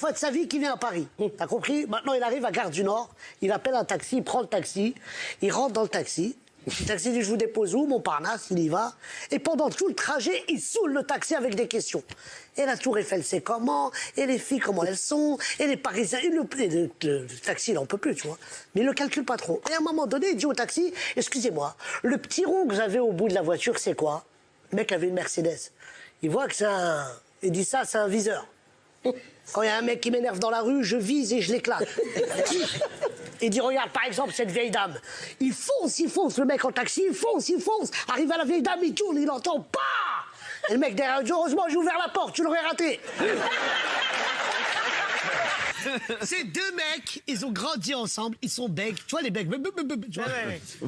Fois de sa vie qui vient à Paris. T'as compris? Maintenant, il arrive à Gare du Nord, il appelle un taxi, il prend le taxi, il rentre dans le taxi. Le taxi dit, je vous dépose où? Montparnasse, il y va. Et pendant tout le trajet, il saoule le taxi avec des questions. Et la Tour Eiffel, c'est comment? Et les filles, comment elles sont? Et les Parisiens... le taxi, il n'en peut plus, tu vois. Mais il le calcule pas trop. Et à un moment donné, il dit au taxi, excusez-moi, le petit rond que vous avez au bout de la voiture, c'est quoi? Le mec avait une Mercedes. Il voit que c'est un... Il dit ça, c'est un viseur. Quand il y a un mec qui m'énerve dans la rue, je vise et je l'éclate. Il dit, regarde, par exemple, cette vieille dame. Il fonce, le mec en taxi, il fonce. Arrive à la vieille dame, il tourne, il entend, pas. Et le mec derrière, dit, heureusement, j'ai ouvert la porte, tu l'aurais raté. Ces deux mecs, ils ont grandi ensemble, ils sont becs, tu vois les becs, tu vois,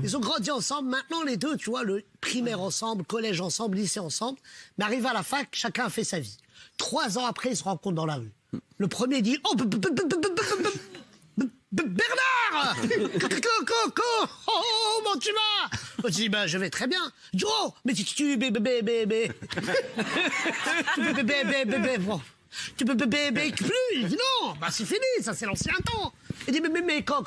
ils ont grandi ensemble, maintenant les deux, tu vois, le primaire ensemble, collège ensemble, lycée ensemble, mais arrivé à la fac, chacun a fait sa vie. 3 ans après, ils se rencontrent dans la rue. Le premier dit, oh, Bernard! Oh, comment tu vas? Je dis, ben, je vais très bien. Je dis, oh, mais tu plus. Il dit, non, bah, c'est fini, ça, c'est l'ancien temps. Il dit, mais quand.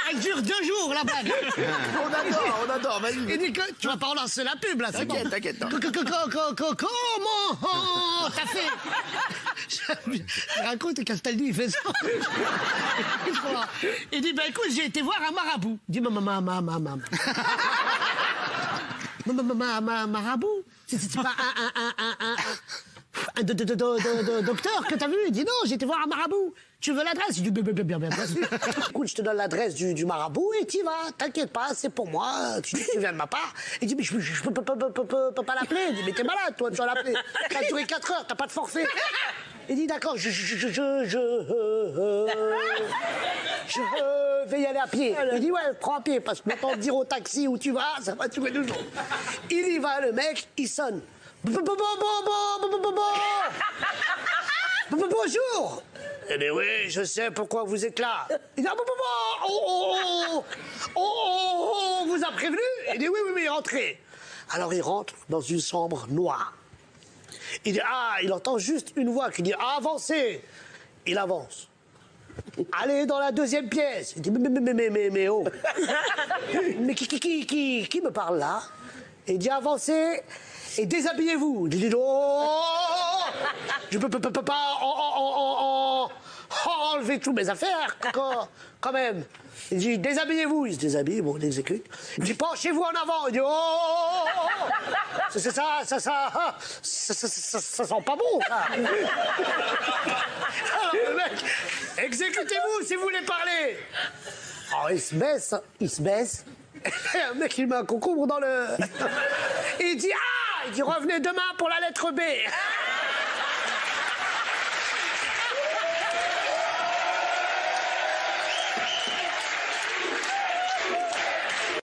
Elle dure 2 jours, la blague. On adore, vas-y. Il dit que tu vas pas relancer la pub, là, c'est bon. T'inquiète. Comment t'as fait? Je raconte, Castaldi, il fait ça. Il dit, ben écoute, j'ai été voir un marabout. Il dit, marabout? C'est pas un docteur que t'as vu? Il dit, non, j'ai été voir un marabout. Tu veux l'adresse? Il dit, bien sûr. Écoute, je te donne l'adresse du marabout et t'y vas. T'inquiète pas, c'est pour moi. Tu viens de ma part. Il dit, mais je peux pas l'appeler. Il dit, mais t'es malade, toi, tu vas l'appeler. Ça a duré 4 heures, t'as pas de forfait. Il dit, d'accord, je vais y aller à pied. Il dit, ouais, prends à pied, parce que maintenant, dire au taxi où tu vas, ça va durer 2 jours. Il y va, le mec, il sonne. Bonjour. Eh bien oui, je sais pourquoi vous êtes là. Il dit, on vous a prévenu? Il dit, oui, rentrez. Alors il rentre dans une chambre noire. Il dit, il entend juste une voix qui dit, avancez. Il avance. Allez dans la 2e pièce. Il dit, mais oh. Mais qui me parle là? Il dit, avancez et déshabillez-vous. Il dit, oh, je peux pas enlever toutes mes affaires, quand même. Il dit, déshabillez-vous. Il se déshabille, bon, il exécute. Il dit, penchez-vous en avant. Il dit, oh, c'est ça sent pas bon, ça. Alors, le mec, exécutez-vous si vous voulez parler. Alors, il se baisse. Un mec, il met un concombre dans le... Il dit, il dit, revenez demain pour la lettre B.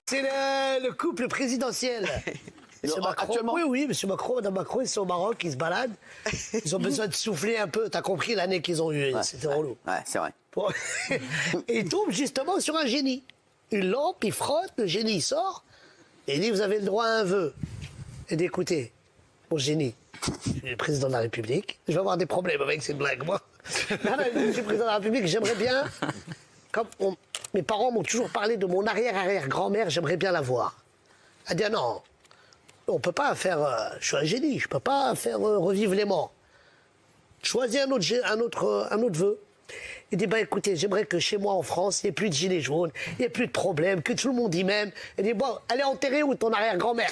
C'est le couple présidentiel. Actuellement? Oui, monsieur Macron, madame Macron, ils sont au Maroc, ils se baladent. Ils ont besoin de souffler un peu. T'as compris l'année qu'ils ont eue, c'était relou. Ouais, c'est vrai. Et ils tombent justement sur un génie. Une lampe, il frotte, le génie il sort, et il dit, vous avez le droit à un vœu. Et d'écouter, mon génie, je suis le président de la République, je vais avoir des problèmes avec cette blague, moi. Je suis président de la République, j'aimerais bien, comme mes parents m'ont toujours parlé de mon arrière-arrière-grand-mère, j'aimerais bien la voir. Elle dit, non, on peut pas faire, je suis un génie, je peux pas faire revivre les morts. Choisis un autre vœu. Il dit, écoutez, j'aimerais que chez moi en France, il n'y ait plus de gilets jaunes, il n'y ait plus de problèmes, que tout le monde y m'aime. Il dit, bon, elle est enterrée où ton arrière-grand-mère?